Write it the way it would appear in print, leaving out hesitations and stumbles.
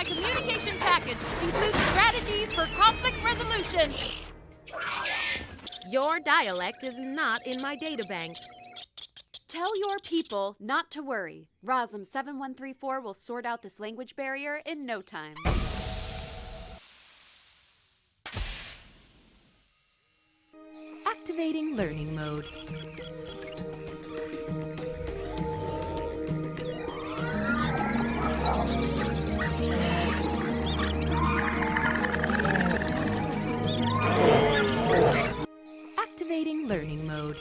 my communication package includes strategies for conflict resolution. Your dialect is not in my databanks. Tell your people not to worry. ROSM 7134 will sort out this language barrier in no time. Activating learning mode. Activating learning mode.